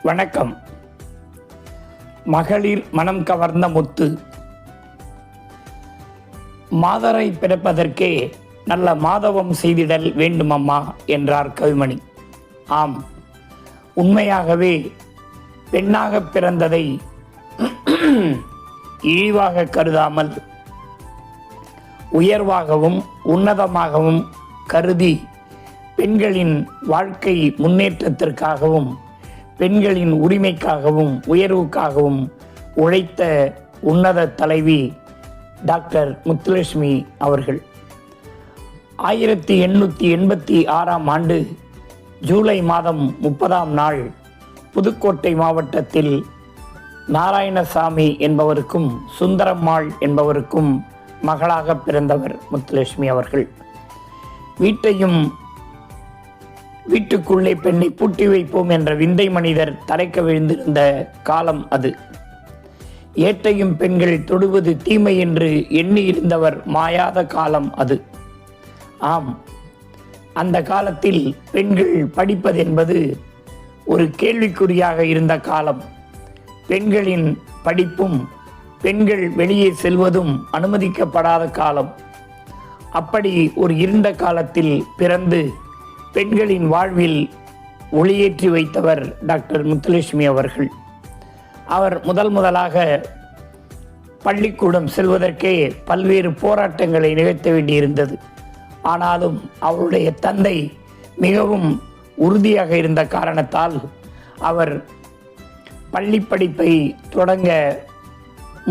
வணக்கம். மகளிர் மனம் கவர்ந்த முத்து. மாதரை பிறப்பதற்கே நல்ல மாதவம் செய்திடல் வேண்டுமம்மா என்றார் கவிமணி. ஆம், உண்மையாகவே பெண்ணாக பிறந்ததை இழிவாக கருதாமல் உயர்வாகவும் உன்னதமாகவும் கருதி பெண்களின் வாழ்க்கை முன்னேற்றத்திற்காகவும் பெண்களின் உரிமைக்காகவும் உயர்வுக்காகவும் உழைத்த உன்னத தலைவி டாக்டர் முத்துலட்சுமி அவர்கள் 1886ஆம் ஆண்டு ஜூலை மாதம் 30ஆம் நாள் புதுக்கோட்டை மாவட்டத்தில் நாராயணசாமி என்பவருக்கும் சுந்தரம்மாள் என்பவருக்கும் மகளாக பிறந்தவர் முத்துலட்சுமி அவர்கள். வீட்டுக்குள்ளே பெண்ணை பூட்டி வைப்போம் என்ற விந்தை மனிதர் தலைக்க விழுந்திருந்த காலம் அது. ஏட்டையும் பெண்கள் தொடுவது தீமை என்று எண்ணி இருந்தவர் மாயாத காலம் அது. ஆம், அந்த காலத்தில் பெண்கள் படிப்பது என்பது ஒரு கேள்விக்குறியாக இருந்த காலம். பெண்களின் படிப்பும் பெண்கள் வெளியே செல்வதும் அனுமதிக்கப்படாத காலம். அப்படி ஒரு இருண்ட காலத்தில் பிறந்து பெண்களின் வாழ்வில் ஒளியேற்றி வைத்தவர் டாக்டர் முத்துலட்சுமி அவர்கள். அவர் முதலாக பள்ளிக்கூடம் செல்வதற்கே பல்வேறு போராட்டங்களை நிகழ்த்த வேண்டியிருந்தது. ஆனாலும் அவருடைய தந்தை மிகவும் உறுதியாக இருந்த காரணத்தால் அவர் பள்ளி படிப்பை தொடங்க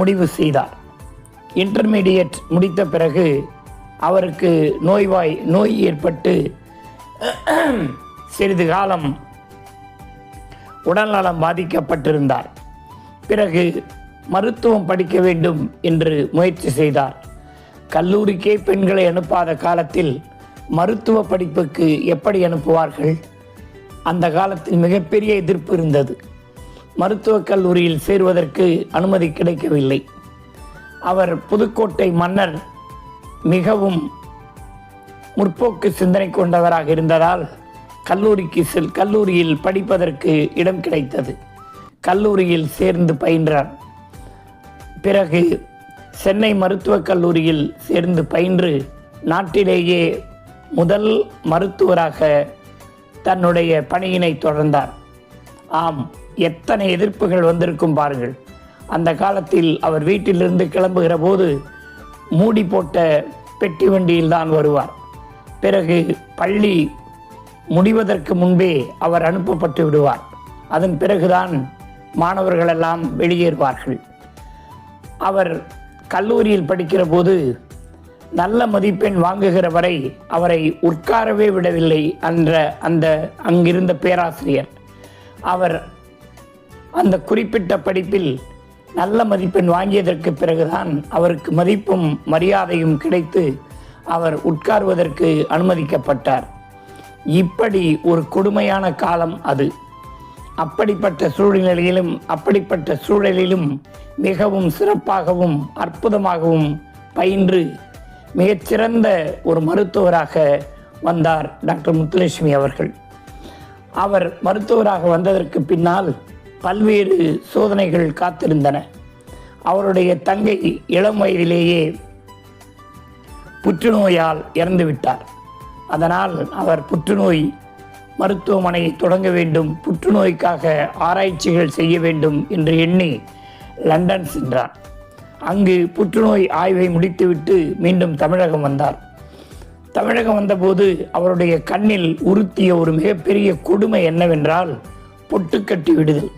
முடிவு செய்தார். இன்டர்மீடியட் முடித்த பிறகு அவருக்கு நோய் ஏற்பட்டு சிறிது காலம் உடல்நலம் பாதிக்கப்பட்டிருந்தார். பிறகு மருத்துவம் படிக்க வேண்டும் என்று முயற்சி செய்தார். கல்லூரிக்கே பெண்களை அனுப்பாத காலத்தில் மருத்துவ படிப்புக்கு எப்படி அனுப்புவார்கள்? அந்த காலத்தில் மிகப்பெரிய எதிர்ப்பு இருந்தது. மருத்துவக் கல்லூரியில் சேருவதற்கு அனுமதி கிடைக்கவில்லை. அவர் புதுக்கோட்டை மன்னர் மிகவும் முற்போக்கு சிந்தனை கொண்டவராக இருந்ததால் கல்லூரியில் படிப்பதற்கு இடம் கிடைத்தது. கல்லூரியில் சேர்ந்து பயின்றார். பிறகு சென்னை மருத்துவக் கல்லூரியில் சேர்ந்து பயின்று நாட்டிலேயே முதல் மருத்துவராக தன்னுடைய பணியினை தொடர்ந்தார். ஆம், எத்தனை எதிர்ப்புகள் வந்திருக்கும் பாருங்கள். அந்த காலத்தில் அவர் வீட்டிலிருந்து கிளம்புகிற போது மூடி போட்ட பெட்டி வண்டியில் தான் வருவார். பிறகு பள்ளி முடிவதற்கு முன்பே அவர் அனுப்பப்பட்டு விடுவார். அதன் பிறகுதான் மாணவர்களெல்லாம் வெளியேறுவார்கள். அவர் கல்லூரியில் படிக்கிற போது நல்ல மதிப்பெண் வாங்குகிற வரை அவரை உட்காரவே விடவில்லை அங்கிருந்த பேராசிரியர். அவர் அந்த குறிப்பிட்ட படிப்பில் நல்ல மதிப்பெண் வாங்கியதற்கு பிறகுதான் அவருக்கு மதிப்பும் மரியாதையும் கிடைத்து அவர் உட்காருவதற்கு அனுமதிக்கப்பட்டார். இப்படி ஒரு கொடுமையான காலம் அது. அப்படிப்பட்ட சூழலிலும் மிகவும் சிறப்பாகவும் அற்புதமாகவும் பயின்று மிகச்சிறந்த ஒரு மருத்துவராக வந்தார் டாக்டர் முத்துலட்சுமி அவர்கள். அவர் மருத்துவராக வந்ததற்கு பின்னால் பல்வேறு சோதனைகள் காத்திருந்தன. அவருடைய தங்கை இளம் வயதிலேயே புற்றுநோயால் இறந்துவிட்டார். அதனால் அவர் புற்றுநோய் மருத்துவமனையை தொடங்க வேண்டும், புற்றுநோய்க்காக ஆராய்ச்சிகள் செய்ய வேண்டும் என்று எண்ணி லண்டன் சென்றார். அங்கு புற்றுநோய் ஆய்வை முடித்துவிட்டு மீண்டும் தமிழகம் வந்தார். தமிழகம் வந்தபோது அவருடைய கண்ணில் உறுத்திய ஒரு மிகப்பெரிய கொடுமை என்னவென்றால் பொட்டுக்கட்டி விடுதல்.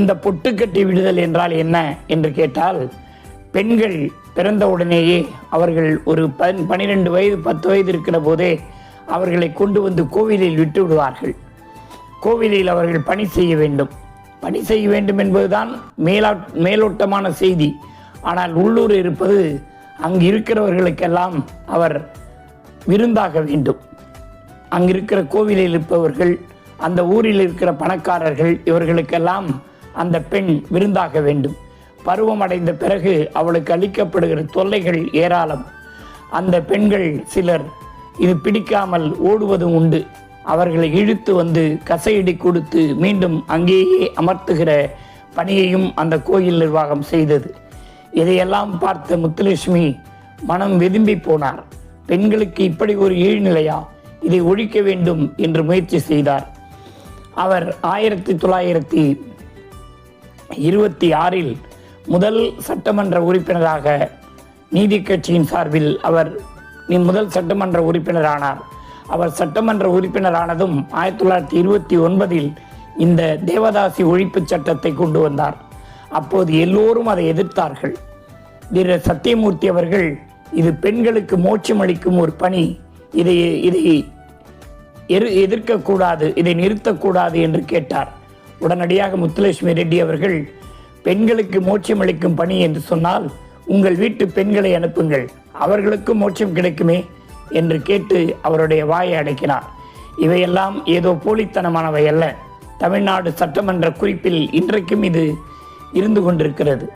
இந்த பொட்டுக்கட்டி விடுதல் என்றால் என்ன என்று கேட்டால், பெண்கள் பிறந்தவுடனேயே அவர்கள் ஒரு 12 வயது 10 வயது இருக்கிற போதே அவர்களை கொண்டு வந்து கோவிலில் விட்டு விடுவார்கள். கோவிலில் அவர்கள் பணி செய்ய வேண்டும் என்பதுதான் மேலோட்டமான செய்தி. ஆனால் உள்ளூர் இருப்பது அங்கு இருக்கிறவர்களுக்கெல்லாம் அவர் விருந்தாக வேண்டும். அங்கிருக்கிற கோவிலில் இருப்பவர்கள், அந்த ஊரில் இருக்கிற பணக்காரர்கள், இவர்களுக்கெல்லாம் அந்த பெண் விருந்தாக வேண்டும். பருவம் அடைந்த பிறகு அவளுக்கு அளிக்கப்படுகிற தொல்லைகள் ஏராளம். அந்த பெண்கள் சிலர் இது பிடிக்காமல் ஓடுவதும் உண்டு. அவர்களை இழுத்து வந்து கசையடி கொடுத்து மீண்டும் அங்கேயே அமர்த்துகிற பணியையும் அந்த கோயில் நிர்வாகம் செய்தது. இதையெல்லாம் பார்த்த முத்துலட்சுமி மனம் வெதும்பி போனார். பெண்களுக்கு இப்படி ஒரு இழிநிலையா, இதை ஒழிக்க வேண்டும் என்று முயற்சி செய்தார். அவர் 1926 முதல் சட்டமன்ற உறுப்பினராக நீதி கட்சியின் சார்பில் அவர் முதல் சட்டமன்ற உறுப்பினரானார். அவர் சட்டமன்ற உறுப்பினரானதும் 1929 இந்த தேவதாசி ஒழிப்பு சட்டத்தை கொண்டு வந்தார். அப்போது எல்லோரும் அதை எதிர்த்தார்கள். சத்தியமூர்த்தி அவர்கள், இது பெண்களுக்கு மோட்சம் அளிக்கும் ஒரு பணி, இதை எதிர்க்கக்கூடாது, இதை நிறுத்தக்கூடாது என்று கேட்டார். உடனடியாக முத்துலட்சுமி ரெட்டி அவர்கள், பெண்களுக்கு மோட்சம் அளிக்கும் பணி என்று சொன்னால் உங்கள் வீட்டு பெண்களை அனுப்புங்கள், அவர்களுக்கும் மோட்சம் கிடைக்குமே என்று கேட்டு அவருடைய வாயை அடக்கினார். இவையெல்லாம் ஏதோ போலித்தனமானவை அல்ல. தமிழ்நாடு சட்டமன்ற குறிப்பில் இன்றைக்கும் இது இருந்து கொண்டிருக்கிறது.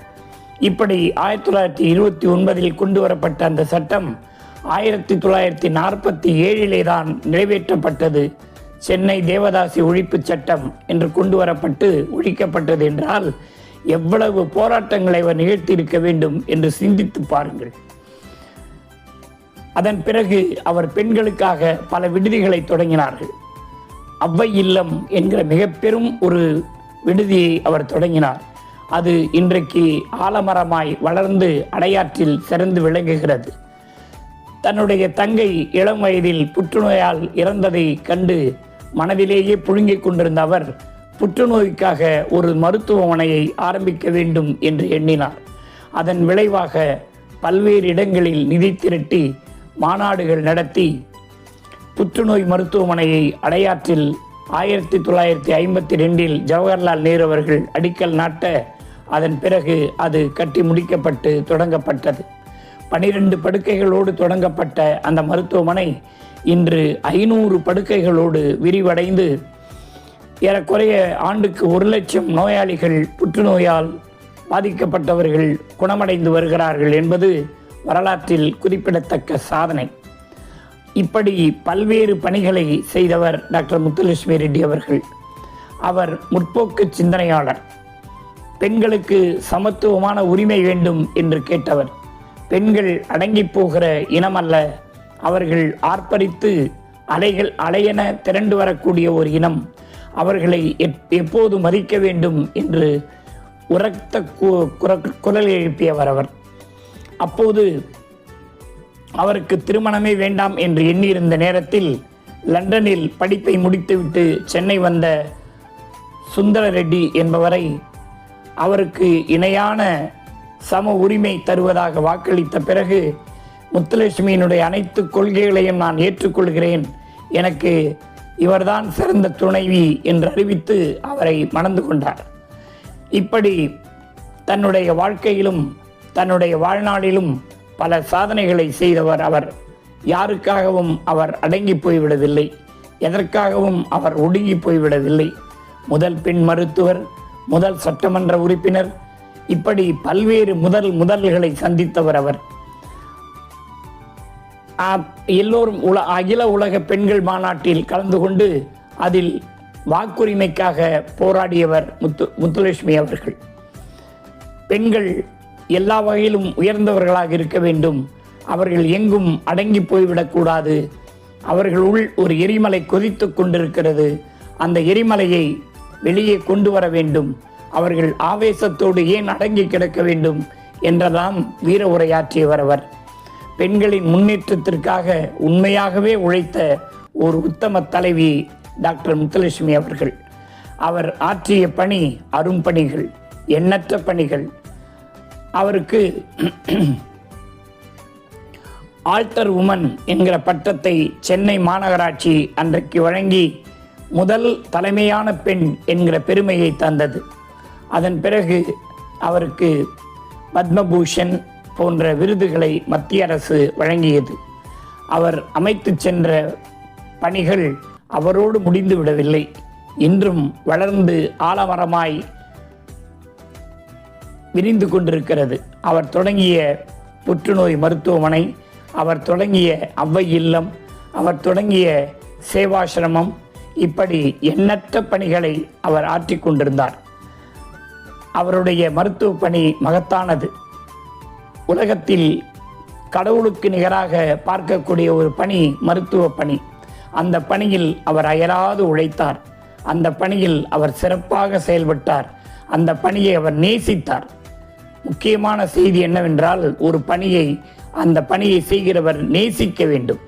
இப்படி 1929 கொண்டு வரப்பட்ட அந்த சட்டம் 1947 தான் நிறைவேற்றப்பட்டது. சென்னை தேவதாசி ஒழிப்பு சட்டம் என்று கொண்டு வரப்பட்டு ஒழிக்கப்பட்டது என்றால் எவ்வளவு போராட்டங்களை அவர் நிகழ்த்தி இருக்க வேண்டும் என்று சிந்தித்து பாருங்கள். அதன் பிறகு அவர் பெண்களுக்காக பல விடுதிகளை தொடங்கினார்கள். அவ்வை இல்லம் என்கிற மிக பெரும் ஒரு விடுதியை அவர் தொடங்கினார். அது இன்றைக்கு ஆலமரமாய் வளர்ந்து அடையாற்றில் சிறந்து விளங்குகிறது. தன்னுடைய தங்கை இளம் வயதில் புற்றுநோயால் இறந்ததை கண்டு மனதிலேயே புழுங்கிக் கொண்டிருந்த அவர் புற்றுநோய்க்காக ஒரு மருத்துவமனையை ஆரம்பிக்க வேண்டும் என்று எண்ணினார். அதன் விளைவாக பல்வேறு இடங்களில் நிதி திரட்டி மாநாடுகள் நடத்தி புற்றுநோய் மருத்துவமனையை அடையாற்றில் 1952 ஜவஹர்லால் நேரு அவர்கள் அடிக்கல் நாட்ட அதன் பிறகு அது கட்டி முடிக்கப்பட்டு தொடங்கப்பட்டது. 12 படுக்கைகளோடு தொடங்கப்பட்ட அந்த மருத்துவமனை இன்று 500 படுக்கைகளோடு விரிவடைந்து ஏறக்குறைய ஆண்டுக்கு 1 லட்சம் நோயாளிகள் புற்றுநோயால் பாதிக்கப்பட்டவர்கள் குணமடைந்து வருகிறார்கள் என்பது வரலாற்றில் குறிப்பிடத்தக்க சாதனை. இப்படி பல்வேறு பணிகளை செய்தவர் டாக்டர் முத்துலட்சுமி ரெட்டி அவர்கள். அவர் முற்போக்கு சிந்தனையாளர். பெண்களுக்கு சமத்துவமான உரிமை வேண்டும் என்று கேட்டவர். பெண்கள் அடங்கி போகிற இனம் அல்ல, அவர்கள் ஆர்ப்பரித்து அலையென திரண்டு வரக்கூடிய ஒரு இனம், அவர்களை எப்போது மதிக்க வேண்டும் என்று உரத்த குரல் எழுப்பியவர் அவர். அப்போது அவருக்கு திருமணமே வேண்டாம் என்று எண்ணியிருந்த நேரத்தில் லண்டனில் படிப்பை முடித்துவிட்டு சென்னை வந்த சுந்தர ரெட்டி என்பவரை அவருக்கு இணையான சம உரிமை தருவதாக வாக்களித்த பிறகு முத்துலட்சுமியினுடைய அனைத்து கொள்கைகளையும் நான் ஏற்றுக்கொள்கிறேன், எனக்கு இவர்தான் சிறந்த துணைவி என்று அறிவித்து அவரை மணந்து கொண்டார். இப்படி தன்னுடைய வாழ்க்கையிலும் தன்னுடைய வாழ்நாளிலும் பல சாதனைகளை செய்தவர் அவர். யாருக்காகவும் அவர் அடங்கி போய்விடவில்லை, எதற்காகவும் அவர் ஒடுங்கி போய்விடவில்லை. முதல் பெண் மருத்துவர், முதல் சட்டமன்ற உறுப்பினர், இப்படி பல்வேறு முதல்களை சந்தித்தவர் அவர். எல்லோரும் அகில உலக பெண்கள் மாநாட்டில் கலந்து கொண்டு அதில் வாக்குரிமைக்காக போராடியவர் முத்துலட்சுமி அவர்கள். பெண்கள் எல்லா வகையிலும் உயர்ந்தவர்களாக இருக்க வேண்டும், அவர்கள் எங்கும் அடங்கி போய்விடக்கூடாது, அவர்களுள் ஒரு எரிமலை கொதித்து கொண்டிருக்கிறது, அந்த எரிமலையை வெளியே கொண்டு வர வேண்டும், அவர்கள் ஆவேசத்தோடு ஏன் அடங்கி கிடக்க வேண்டும் என்றெல்லாம் வீர உரையாற்றியவர் அவர். பெண்களின் முன்னேற்றத்திற்காக உண்மையாகவே உழைத்த ஒரு உத்தம தலைவி டாக்டர் முத்துலட்சுமி அவர்கள். அவர் ஆற்றிய பணி அரும்பணிகள், எண்ணற்ற பணிகள். அவருக்கு ஆல்டர் உமன் என்கிற பட்டத்தை சென்னை மாநகராட்சி அன்றைக்கு வழங்கி முதல் தலைமையான பெண் என்கிற பெருமையை தந்தது. அதன் பிறகு அவருக்கு பத்மபூஷன் போன்ற விருதுகளை மத்திய அரசு வழங்கியது. அவர் அமைத்து சென்ற பணிகள் அவரோடு முடிந்து விடவில்லை, இன்றும் வளர்ந்து ஆலமரமாய் விரிந்து கொண்டிருக்கிறது. அவர் தொடங்கிய புற்றுநோய் மருத்துவமனை, அவர் தொடங்கிய அவ்வை இல்லம், அவர் தொடங்கிய சேவாசிரமம், இப்படி எண்ணற்ற பணிகளை அவர் ஆற்றிக் கொண்டிருந்தார். அவருடைய மருத்துவ பணி மகத்தானது. உலகத்தில் கடவுளுக்கு நிகராக பார்க்கக்கூடிய ஒரு பணி மருத்துவ பணி. அந்த பணியில் அவர் அயராது உழைத்தார். அந்த பணியில் அவர் சிறப்பாக செயல்பட்டார். அந்த பணியை அவர் நேசித்தார். முக்கியமான செய்தி என்னவென்றால், ஒரு பணியை அந்த பணியை செய்கிறவர் நேசிக்க வேண்டும்.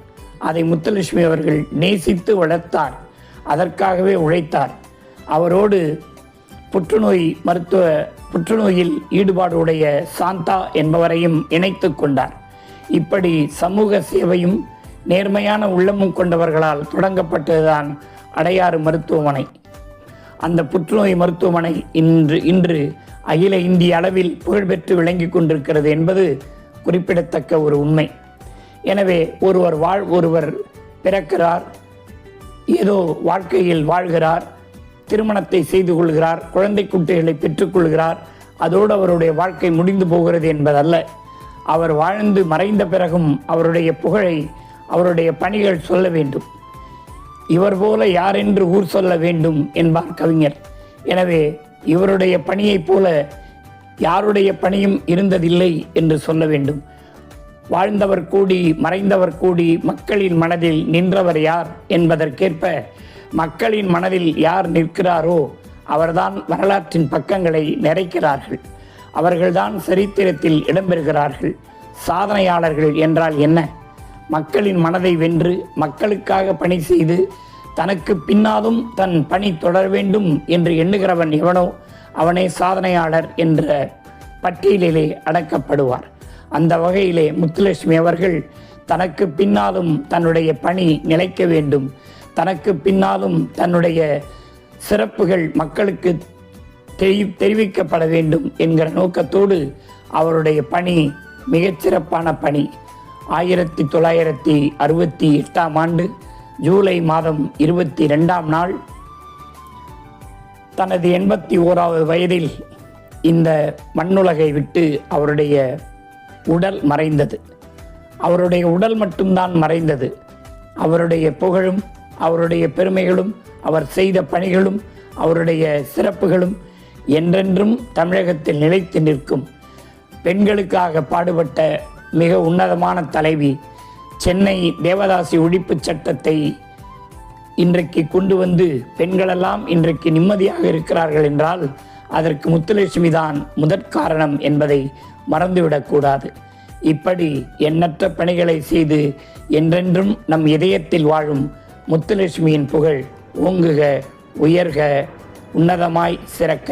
அதை முத்துலட்சுமி அவர்கள் நேசித்து வளர்த்தார். அதற்காகவே உழைத்தார். அவரோடு புற்றுநோயில் ஈடுபாடு உடைய சாந்தா என்பவரையும் இணைத்து கொண்டார். இப்படி சமூக சேவையும் நேர்மையான உள்ளமும் கொண்டவர்களால் தொடங்கப்பட்டதுதான் அடையாறு மருத்துவமனை. அந்த புற்றுநோய் மருத்துவமனை இன்று அகில இந்திய அளவில் புகழ்பெற்று விளங்கி கொண்டிருக்கிறது என்பது குறிப்பிடத்தக்க ஒரு உண்மை. எனவே ஒருவர் பிறக்கிறார், ஏதோ வாழ்க்கையில் வாழ்கிறார், திருமணத்தை செய்து கொள்கிறார், குழந்தை குட்டிகளை பெற்றுக்கொள்கிறார், அதோடு அவருடைய வாழ்க்கை முடிந்து போகிறது என்பதல்ல. அவர் வாழ்ந்து மறைந்த பிறகும் அவருடைய புகழை, அவருடைய பணிகள் சொல்ல வேண்டும். இவர் போல யாரென்று ஊர் சொல்ல வேண்டும் என்பார் கவிஞர். எனவே இவருடைய பணியைப் போல யாருடைய பணியும் இருந்ததில்லை என்று சொல்ல வேண்டும். வாழ்ந்தவர் கூடி மறைந்தவர் கூடி மக்களின் மனதில் நின்றவர் யார் என்பதற்கேற்ப மக்களின் மனதில் யார் நிற்கிறாரோ அவர்தான் வரலாற்றின் பக்கங்களை நிறைக்கிறார்கள். அவர்கள்தான் சரித்திரத்தில் இடம்பெறுகிறார்கள். சாதனையாளர்கள் என்றால் என்ன? மக்களின் மனதை வென்று மக்களுக்காக பணி செய்து தனக்கு பின்னாலும் தன் பணி தொடர வேண்டும் என்று எண்ணுகிறவன் எவனோ அவனே சாதனையாளர் என்ற பட்டியலிலே அடக்கப்படுவார். அந்த வகையிலே முத்துலட்சுமி அவர்கள் தனக்கு பின்னாலும் தன்னுடைய பணி நிலைக்க வேண்டும், தனக்கு பின்னாலும் தன்னுடைய சிறப்புகள் மக்களுக்கு தெரிவிக்கப்பட வேண்டும் என்கிற நோக்கத்தோடு அவருடைய பணி மிகச்சிறப்பான பணி. 1968ஆம் ஆண்டு ஜூலை மாதம் 22ஆம் நாள் தனது 81வது வயதில் இந்த மண்ணுலகை விட்டு அவருடைய உடல் மறைந்தது. அவருடைய உடல் மட்டும்தான் மறைந்தது. அவருடைய புகழும் அவருடைய பெருமைகளும் அவர் செய்த பணிகளும் அவருடைய சிறப்புகளும் என்றென்றும் தமிழகத்தில் நிலைத்து நிற்கும். பெண்களுக்காக பாடுபட்ட மிக உன்னதமான தலைவி. சென்னை தேவதாசி ஒழிப்பு சட்டத்தை இன்றைக்கு கொண்டு வந்து பெண்களெல்லாம் இன்றைக்கு நிம்மதியாக இருக்கிறார்கள் என்றால் அதற்கு முத்துலட்சுமி தான் முதற்காரணம் என்பதை மறந்துவிடக்கூடாது. இப்படி எண்ணற்ற பணிகளை செய்து என்றென்றும் நம் இதயத்தில் வாழும் முத்துலட்சுமியின் புகழ் ஓங்குக, உயர்க, உன்னதமாய் சிறக்க.